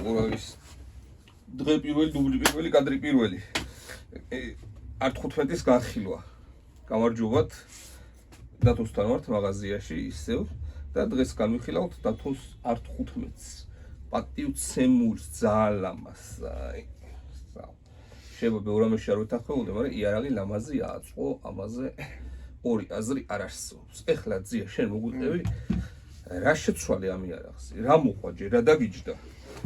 ყურავის დღე პირველი დუბლი პირველი კადრი პირველი არტ 15-ის განხილვა გამარჯობათ დათოსთან ვართ მაღაზიაში ისევ და დღეს განვიხილავთ დათოს არტ 15-ს პატივცემულს ძალიან ლამაზ შეიძლება ბევრ ამაში არ ვეთანხმებოდი, მაგრამ იარაღი ლამაზი აწყო, ამაზე ორი აზრი არ არსებობს. ეხლა ძია შენ მოგვიტევი რა შეცვალე ამ იარაღზე, რა მოყვა ჯერ, რა დაგიჯდა,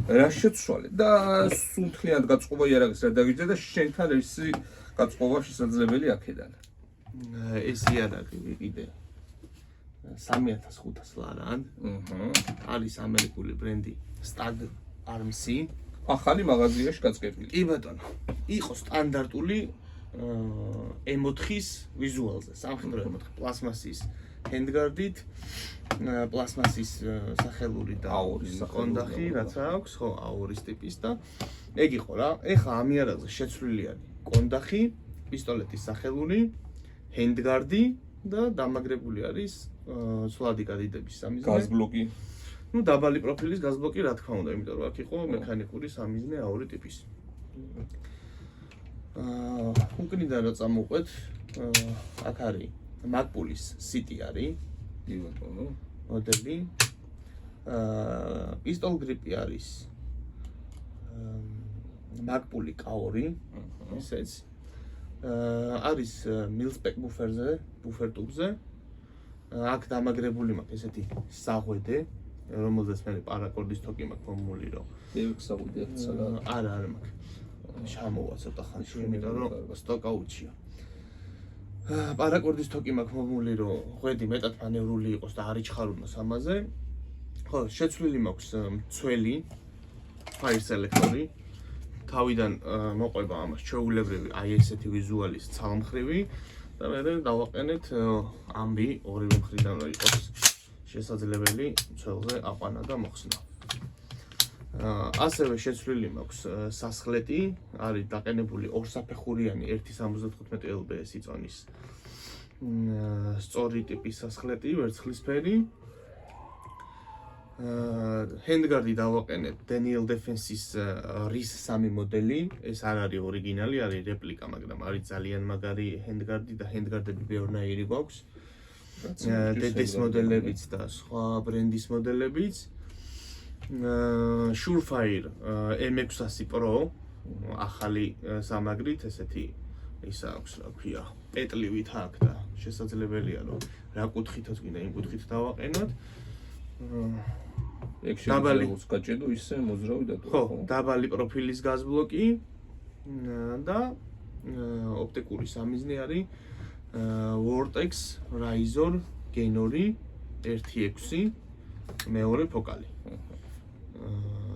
რა შეცვალე და სუნთლიანად გაწყობა იარაღის რა დაგიჯდა და შენთან ესი გაწყობა შესაძლებელი აქედან. ეს იარაღი ვიყიდე 3500 ლარად. არის ამერიკული ბრენდი Stag Arms-ი. ახალი მაღაზიაში გაწკეპილი. კი ბატონო. იყო სტანდარტული M4-ის ვიზუალზე, სამხედრო M4 პლასმასის ჰენდგარდით, პლასმასის სახელური და კონდახი, რაც აქვს, ხო, აურის ტიპის და ეგ იყო რა. ეხლა ამ იარაღზე შეცვლილი არის კონდახი, პისტოლეტის სახელური, ჰენდგარდი და დამაგრებული არის ცვლადი გადიდების სამიზნე. გაზბლოკი. Ну, დაბალი პროფილის გაზბლოკი რა თქმა უნდა, იმიტომ რომ აქ იყო მექანიკური სამიზნე აური ტიპის. უკნიდან რა წამოვყვეთ, აქ არის მაგპულის City არის, კი ბატონო. მოდელი. პისტოლ გრიპი არის მაგპული K2, ესეც. არის მილსპეკ ბუფერზე, ბუფერ ტუბზე. აქ დამაგრებული მაქვს ესეთი საღვედე, რომელზეც მე პარაკორდის თოკი მაქვს მომული რომ დევიქსაგვიდი ახლა არა მაქვს. შამოვა ცოტა ხანში, იმიტომ რომ სტოკაუჩია. პარაკორდის თოკი მაქვს მომული რომ ღვედი მეტად მანევრული იყოს და არ იჩხარუნოს ამაზე. ხო, შეცვლილი მაქვს მცველი fire selector-ი. თავიდან მოყვება ამას ჩვეულებრივი აი ესეთი ვიზუალის ცალმხრივი და მე დავაყენეთ ამბი ორივე მხრიდან რომ იყოს შესაძლებელი მცველზე აყვანა და მოხსნა. ასევე შეცვლილი მაქვს სასხლეტი, არის დაყენებული ორსაფეხურიანი 1.75 lbs იწონის სწორი ტიპის სასხლეტი, ვერცხლისფერი. ჰენდგარდი დავაყენეთ Daniel Defense-ის RIS 3 მოდელი, ეს არ არის ორიგინალი, არის რეპლიკა, მაგრამ არის ძალიან მაგარი ჰენდგარდი და ჰენდგარდები ბევრნაირი გვაქვს. DDS მოდელებიც და სხვა ბრენდის მოდელებიც. Surefire M600 Pro ახალი სამაგრით, ესეთი ისა აქვს, რა ქვია, პეტლივით აქ და შესაძლებელია რომ რა კუთხითაც გინდა იმ კუთხით დავაყენოთ. დაბალი გაჭედო ისე მოძრავი და ხო, დაბალი პროფილის გაზბლოკი და ოპტიკური სამიზნე არის Vortex Razor Gen 2 1.6 მეორე ფოკალი.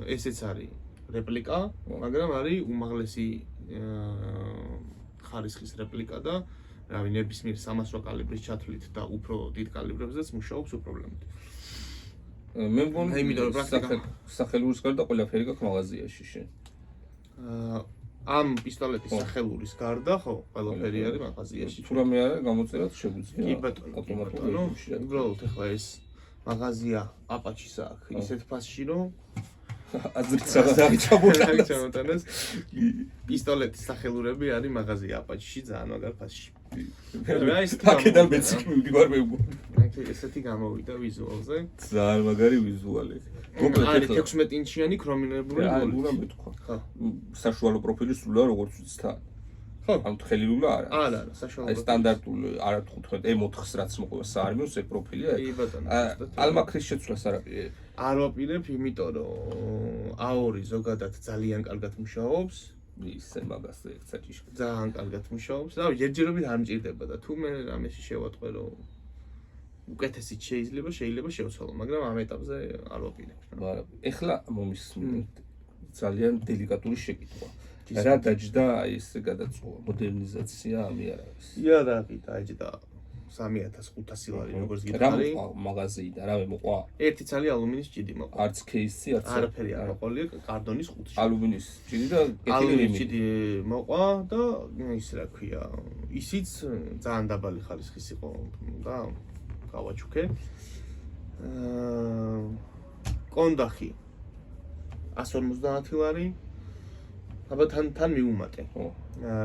ესეც არის რეპლიკა, მაგრამ არის უმაღლესი ხარისხის რეპლიკა და რავი ნებისმიერ 300 კალიბრის ჩათვლით და უფრო დიდ კალიბრებზეც მუშაობს უპრობლემოდ. მე მგონი იმიტომ რომ სახელურის გარდა ყველაფერი გაქვს მაღაზიაში შენ. ამ პისტოლეტის სახელურის გარდა ხო ყველაფერი არის მაღაზიაში. თუ რამე არა გამოწერად შეგვიძლია. კი ბატონო, უბრალოდ ეხლა ეს მაღაზია აპაჩის აქვს ისეთ ფასში რომ აზრით სადაც ჩამოტანეს პისტოლეტის სახელურები არის მაღაზია აპაჩში ძალიან მაგარ ფასში. რა ის აქედან მეცი მივდივარ მე მგონი. ესეთი გამოვიდა ვიზუალზე. ძალიან მაგარი ვიზუალი. არის 16 ინჩიანი ქრომინებული ბოლი. უნდა მეთქვა. ხო. საშუალო პროფილის სულა როგორც ვიცით თან. ხო. ანუ თხელილულა არა. არა, საშუალო. აი სტანდარტული არა 15 M4-ს რაც მოყვება საარმიოს ეგ პროფილია. კი ბატონო. ალმაქრის შეცვლას არაპირებ. არ ვაპირებ, იმიტომ რომ A2 ზოგადად ძალიან კარგად მუშაობს. ისე მაგას ეგცა ჭიშკრა. ძალიან კარგად მუშაობს. რავი, ჯერჯერობით არ მჭირდება და თუ მე რამეში შევატყვე რომ უკეთესიც შეიძლება შევცვალო, მაგრამ ამ ეტაპზე არ ვაპირებ. მაგრამ ეხლა მომისმინეთ ძალიან დელიკატური შეკითხვა. რა დაჯდა ეს გადაწყვეტა მოდერნიზაცია ამ იარაღის? იარაღი დაჯდა 3500 ლარი როგორც გითხარი. რა მაღაზიიდან რა მოყვა? ერთი ცალი ალუმინის ჭიდი მოყვა. არც кейსი, არც არაფერი არ მოყოლია კარდონის ყუთში. ალუმინის ჭიდი და ალუმინის ჭიდი მოყვა და ის რა ქვია, ისიც ძალიან დაბალი ხარისხის იყო და გავაჩუქე. კონდახი 150 ლარი. აბა თან მიუმატე. ხო.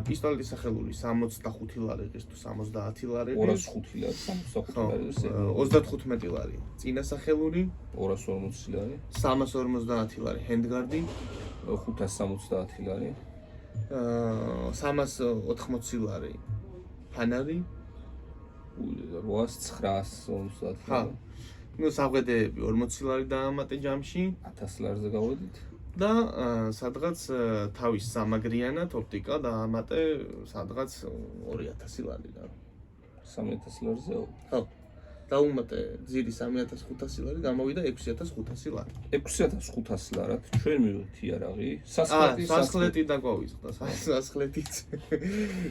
პისტოლეტის სახელური 65 ლარი ყის თუ 70 ლარი ყის. 205 ლარი, 65 ლარი, 35 ლარი. წინა სახელური 240 ლარი, 350 ლარი ჰენდგარდი, 570 ლარი, 380 ლარი ფანარი. 800-950 ხა. ლარი. ნუ საღვედეები 40 ლარი დაამატე ჯამში 1000 ლარზე გავედით. და სადღაც თავის სამაგრიანად ოპტიკა დაამატე სადღაც 2000 ლარი რა. 3000 ლარზე. ხო. დაუმატე ძირი 3500 ლარი, გამოვიდა 6500 ლარი. 6500 ლარად ჩვენ მივიღეთ იარაღი. სასახლეთი და გვავიწყდა.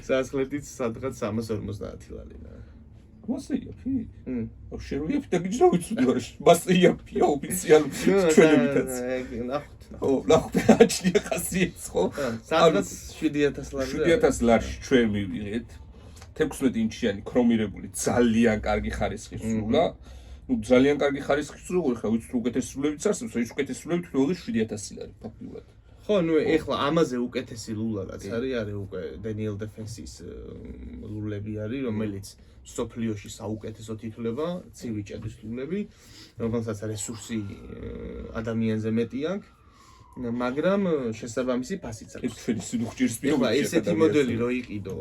სასახლეთიც სადღაც 350 ლარი რა. მასე იაფი? შერუიაფი და გიჯდა ვიცუდი ვარ. მასე იაფია ოფიციალურად ჩვენებითაც. ნახოთ. ო, ნახოთ აჩნია ხასიათს ხო? სადღაც 7000 ლარი. 7000 ლარში ჩვენ მივიღეთ 16 ინჩიანი ქრომირებული ძალიან კარგი ხარისხის სულა. ნუ ძალიან კარგი ხარისხის სულა, ხო, ვიცით უკეთესი სულებიც არსებობს, ის უკეთესი სულები თითოეულში 7000 ლარი ფაქტიურად. ხო, ნუ ეხლა ამაზე უკეთესი ლულა რაც არის უკვე Daniel Defense-ის ლულები არის, რომელიც სოფლიოში საუკეთესო თითლება, ცივი ჭედის ლულები, რომელსაც რესურსი ადამიანზე მეტი აქვს. მაგრამ შესაბამისი ფასიც აქვს. ეს ჩვენი სიდუხჭირის პირობებში. ეხლა ესეთი მოდელი რო იყიდო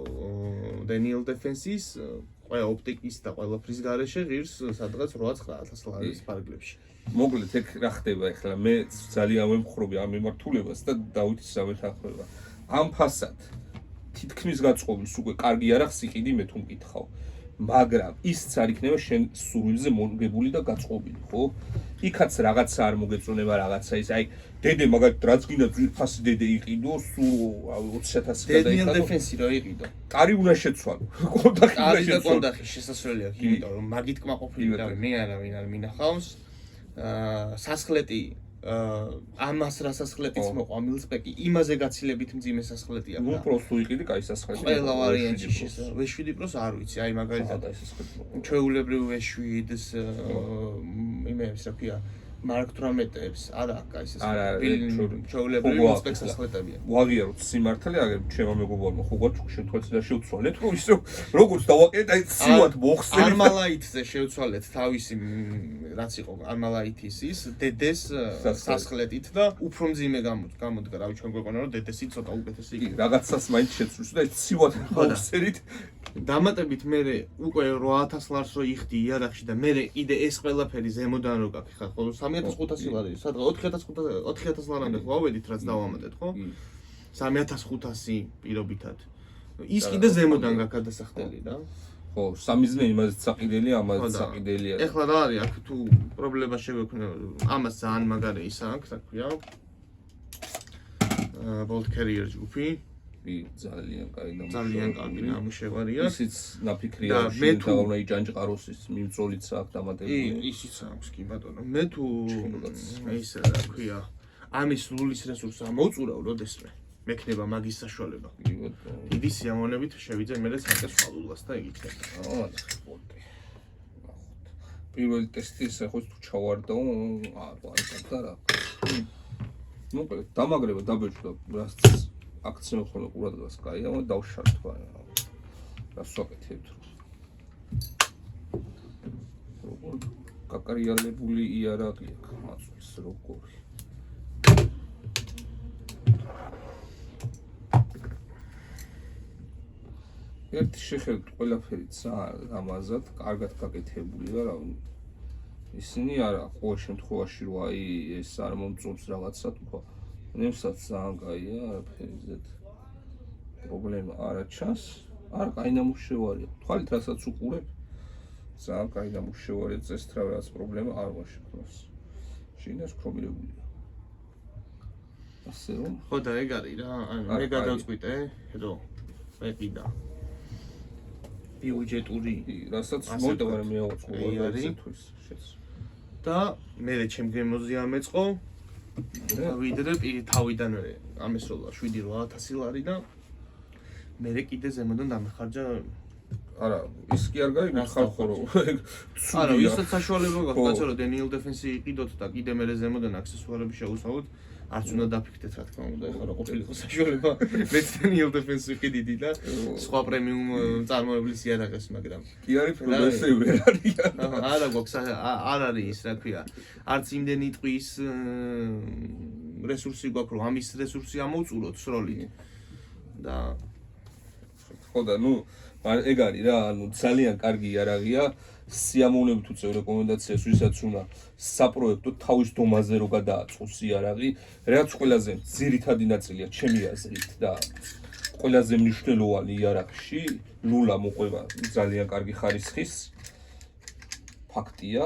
Daniel Defense-ის, ყველა ოპტიკის და ყველაფრის გარეშე ღირს სადღაც 8-9000 ლარის ფარგლებში. მოკლედ ეგ რა ხდება ეხლა მე ძალიან ვემხრობი ამ მიმართულებას და დავითის სამეთანხმება. ამ ფასად თითქმის გაწყობილს უკვე კარგი იარაღს იყიდი მე თუ მკითხავ. მაგრამ ისიც არ იქნება შენ სურვილზე მოგებული და გაწყობილი, ხო? იქაც რაღაცა არ მოგეწონება რაღაცა ის, აი დედე მაგალითად რაც გინდა ძვირფასი დედე იყიდო, სულ 20000 გადაიხადო. Daniel Defense რო იყიდო. კარი უნდა შეცვალო. კონტაქტი უნდა კარგი და შეცვალო. კონტაქტი შესასვლელი აქვს, იმიტომ რომ მაგით კმაყოფილი რავი, მე არავინ არ მინახავს. სასხლეტი ამას რა სასხლეტიც მოყვა მილსპეკი, იმაზე გაცილებით მძიმე სასხლეტი აქვს. ნუ პროსტო იყიდი, კაი სასხლეტი. ყველა ვარიანტში V7 Pro-ს არ ვიცი, აი მაგალითად ჩვეულებრივ V7-ს იმეებს რა ქვია Mark 18-ებს არა აქვს კაი სასხლეტი. ჩვეულებრივ სპექ სასხლეტებია. ვაღიაროთ სიმართლე, აგერ ჩემო მეგობარმა ხო გვაჩუქ შემთხვევაში და შევცვალეთ, რომ ისე როგორც დავაყენეთ, აი ცივად მოხსენეთ. Armalite-ზე შევცვალეთ თავისი რაც იყო Armalite-ის დედეს სასხლეტით და უფრო მძიმე გამოდგა, რავი ჩვენ გვეყონა რომ დედესი ცოტა უკეთესი იყო. რაღაცას მაინც შეცვლის და ცივად მოხსენით. დამატებით მე უკვე 8000 ლარს რო იხდი იარაღში და მე კიდე ეს ყველაფერი ზემოდან რო გაქვს ხა ხო 3500 ლარი სადღა 4500 ლარამდე ხო ავედით რაც დავამატეთ ხო 3500 პირობითად ის კიდე ზემოდან გაქვს გადასახდელი რა ხო სამიზნე იმაზეც საყიდელი ამაზეც საყიდელია ეხლა რა არის აქ თუ პრობლემა შეგვექნა ამას ძალიან მაგარი ისა აქვს რა ქვია Bolt Carrier ჯგუფი ძალიან კარგი ნამუშევარია. ისიც ნაფიქრია, შენ დაუნა იჯანჯყაროს ის მიმწოლიც აქვს დამატებული. ისიც აქვს კი ბატონო. მე თუ ის რა ქვია, ამის ლულის რესურსს ამოვწურავ, როდესმე მექნება მაგის საშუალება. დიდი სიამოვნებით შევიძე მე და საკეს ხალულას და იგიქნება. პირველი ტესტი ესე ხო თუ ჩავარდაო, არ გადარა. მოკლედ დამაგრება დაბეჭდა რასაც აქცია ხოლმე ყურადღებას კაია, მაგრამ დავშარტვა. რას ვაკეთებთ? როგორ გაკარიალებული იარაღი აქვს მაწვის როგორი. ერთი შეხედვით ყველაფერი ძალიან ამაზად, კარგად გაკეთებულია, რა ვიცი. ისინი არა, ყოველ შემთხვევაში რო აი ეს არ მომწონს რაღაცა თქვა. ნემსაც ძალიან კაია, არაფერიზეთ პრობლემა არ ჩანს. არ კაი ნამუშევარია. თვალით რასაც უყურებ, ძალიან კაი ნამუშევარია, წესთრავ რაც პრობლემა არ ვაშექნოს. შინას ქრომირებულია. ასე რომ ხო და ეგ არის რა, ანუ მე გადავწყვიტე, რომ მე კიდე ბიუჯეტური რასაც მოიტოვარ მე აღწევს და მე ჩემ გემოზე ამეწყო ვიდრე თავიდანვე ამესროლა 7-8000 ლარი და მე კიდე ზემოდან დამეხარჯა არა ის კი არ გაიგო ხალხო რომ არა ისაც საშუალება გაქვს კაცო რომ Daniel Defense იყიდოთ და კიდე მე ზემოდან აქსესუარები შევუსავოთ არც უნდა დაფიქრდეთ რა თქმა უნდა, ეხლა რა ყოფილიყო საშუალება მეცნიერ დეფენს ვიყიდიდი და სხვა პრემიუმ წარმოებლის იარაღებს, მაგრამ კი არის პროგრესები არ არიან. არა გვაქვს არ არის ის რა ქვია, არც იმდენი ტყვის რესურსი გვაქვს, რომ ამის რესურსი ამოვწუროთ სროლით და ხო და ნუ ეგ არის რა, ანუ ძალიან კარგი იარაღია. სიამოვნებით უწევ რეკომენდაციას, ვისაც უნდა საპროექტო თავის დომაზე რო გადააწყოს იარაღი, რაც ყველაზე ძირითადი ნაწილია ჩემი აზრით და ყველაზე მნიშვნელოვანი იარაღში, ლულა მოყვება ძალიან კარგი ხარისხის ფაქტია.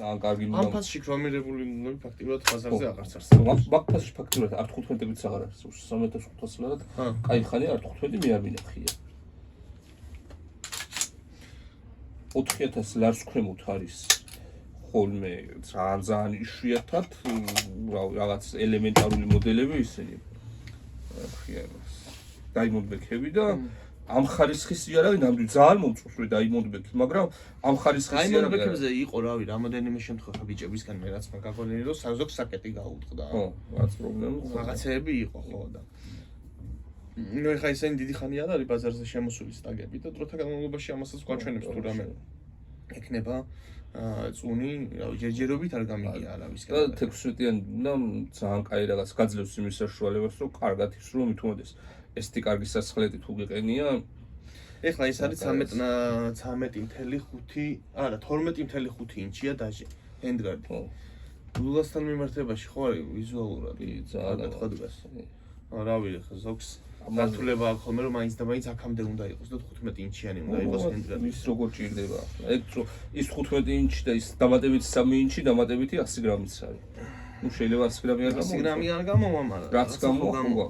ძალიან კარგი ამ ფასში ქრომირებული ლულები ფაქტიურად ბაზარზე აღარც არსებობს. მაგ ფასში ფაქტიურად არ 15-ით აღარ არსებობს. 3500-ლად კაი ხანი არ 15 მე არ მინახია. 4000 ლარს ქვემოთ არის ხოლმე ძალიან იშვიათად რაღაც ელემენტარული მოდელები ისინი. Diamond Back-ები და ამ ხარისხის იარაღი ნამდვილად ძალიან მომწონს Diamond Back, მაგრამ ამ ხარისხის იარაღი იარაღი Back-ებზე იყო რავი, რამოდენიმე შემთხვევა ბიჭებისგან მე რაც მაგაგონილი რომ საზოგ საკეტი გაუწყდა. ხო, რაც პრობლემა. რაღაცეები იყო ხო და ნუ ეხა ისინი დიდი ხანი არ არის ბაზარზე შემოსული სტაგები და დროთა განმავლობაში ამასაც გვაჩვენებს თუ რამე ექნება წუნი, რავი, ჯერჯერობით არ გამიგია არავისგან. და 16-იანი და ძალიან კაი რაღაც გაძლევს იმის საშუალებას, რომ კარგად ისრო მithumedes ესეთი კარგი სასახლეთი თუ გიყენია. ეხლა ეს არის 13.5, არა 12.5 ინჩია დაჟე, ჰენდგარდი. ხო. ლულასთან მიმართებაში ხო არის ვიზუალურად ძალიან გადაწყდას. რავი, ეხლა ზოგს გართულება აქვს ხოლმე რომ მაინც და მაინც აქამდე უნდა იყოს და 15 ინჩიანი უნდა იყოს ჰენდგარდი. ის როგორ ჭირდება ახლა? ეგ ის 15 ინჩი და ის დამატებითი 3 ინჩი დამატებითი 100 გრამიც არის. ნუ შეიძლება 100 გრამი არ 100 გრამი არ გამოვა, მაგრამ რაც გამოვა.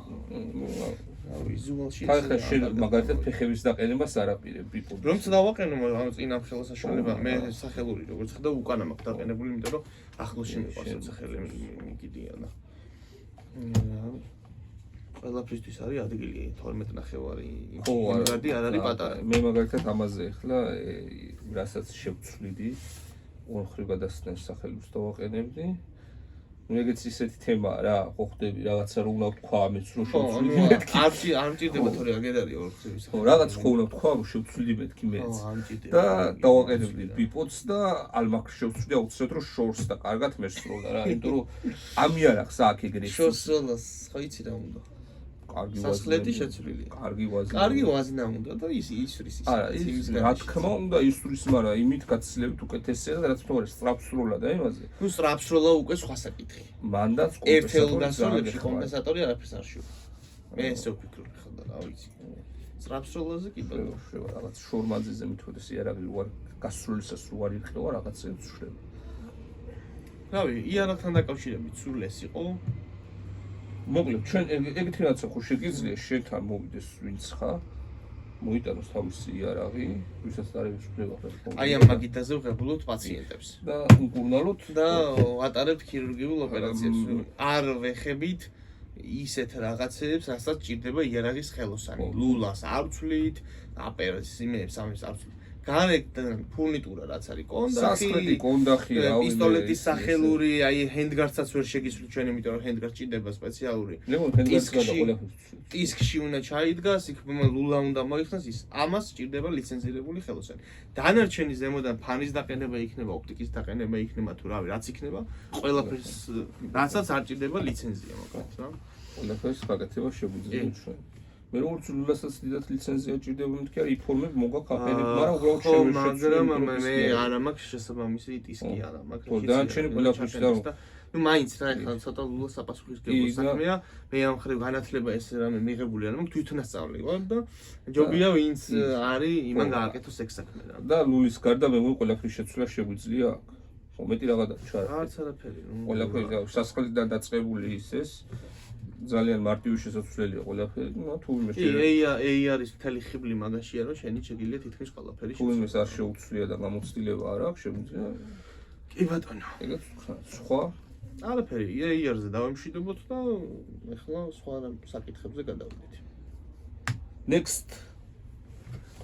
ვიზუალში ხა შენ მაგალითად ფეხების დაყენებას არ აპირებ ბიპო. რომც დავაყენო ამ წინ ამ ხელა საშუალება მე სახელური როგორც ხედავ უკანა მაქვს დაყენებული, იმიტომ რომ ახლოს შემიყვარს სახელი მიგიდია და ყველაფრისთვის არის ადგილი 12 ნახევარი ინჩი არ არის პატარა. მე მაგალითად ამაზე ახლა რასაც შევცვლიდი ორხრივ გადასცემს სახელებს დავაყენებდი. ნუ ეგეც ისეთი თემაა რა, ხო ხდები რაღაცა რომ უნდა თქვა ამის რომ შევცვლიდი მეთქი. არ მჭირდება თორე აგერ არის ორხრივი სახელი. ხო, რაღაც ხო უნდა თქვა რომ შევცვლიდი მეთქი მეც. და დავაყენებდი ბიპოც და ალმაკ შევცვლიდი აუცილებლად რომ შორს და კარგად მესროლა რა, იმიტომ რომ ამ იარაღს აქ ეგრე შორს როლას ხო იცი რა უნდა. კარგი სასხლეთი შეცვლილია. კარგი ვაზნა. კარგი ვაზნა უნდა და ის ისვრის ის. არა, ის რა თქმა უნდა ისვრის, მაგრამ იმით გაცილებით უკეთესია და რაც თქმა სტრაფსროლა და იმაზე. ნუ სტრაფსროლა უკვე სხვა საკითხი. მანდაც ერთელ გასულებში კომპენსატორი არაფერს არ შევ. მე ესე ვფიქრობ ხოდა რა ვიცი. სტრაფსროლაზე კი ბატონო შევა რაღაც შორმაძეზე მithumedes იარაღი უარ გასულისას უარ იყლევა რაღაცეებს შევ. რავი, იარაღთან დაკავშირებით სულ ეს იყო. მოკლედ ჩვენ ეგეთი რაღაცა ხო შეგიძლია შენთან მოვიდეს ვინც ხარ მოიტანოს თავისი იარაღი ვისაც დარების უფლება აქვს აი ამ მაგიდაზე ვღებულობთ პაციენტებს და უკურნალოთ და ატარებთ ქირურგიულ ოპერაციებს არ ვეხებით ისეთ რაღაცებს რასაც ჭირდება იარაღის ხელოსანი ლულას არ ვცვლით ოპერაციებს ამის არ ვცვლით გარეგან ფურნიტურა რაც არის სასახლეთი კონდახი რა პისტოლეტის სახელური აი ჰენდგარდსაც ვერ შეგისვრით ჩვენ იმიტომ რომ ჰენდგარდ ჭირდება სპეციალური დისკში უნდა ჩაიდგას იქ ლულა უნდა მოიხსნას ის ამას ჭირდება ლიცენზირებული ხელოსანი დანარჩენი ზემოდან ფანის დაყენება იქნება ოპტიკის დაყენება იქნება თუ რავი რაც იქნება ყველაფერს რაცაც არ ჭირდება ლიცენზია მოკლედ რა ყველაფერს გაკეთება შეგვიძლია ჩვენ მე როგორც ლულასაც დიდად ლიცენზია ჭირდება მეთქი არა იფორმებ მოგაქვს აფერები მაგრამ უბრალოდ შემეშეცვლი მაგრამ მე არა მაქვს შესაბამისი დისკი არა მაქვს ხო დანარჩენი ყველაფერში და ნუ მაინც რა ეხლა ცოტა ლულა საპასუხისმგებლო საქმეა მე ამ ხრივ განათლება ეს რამე მიღებული არა მაქვს თვითონ ასწავლი ვარ და ჯობია ვინც არის იმან გააკეთოს ეგ საქმე რა და ლულის გარდა მე ყველაფრის შეცვლა შეგვიძლია აქ ხო მეტი რაღაც ჩარა არც არაფერი ყველაფერი სასახლიდან დაწყებული ის ძალიან მარტივი შესაძლებელია ყველაფერი ნუ თუ იმეს AI არის მთელი ხიბლი მაგაშია რომ შენი შეგიძლია თითქმის ყველაფერი თუ იმეს არ შეუცვლია და გამოცდილება არ აქვს შეგვიძლია კი ბატონო ეგეც სხვა არაფერი AI-ზე დავემშვიდობოთ და ეხლა სხვა საკითხებზე გადავიდეთ next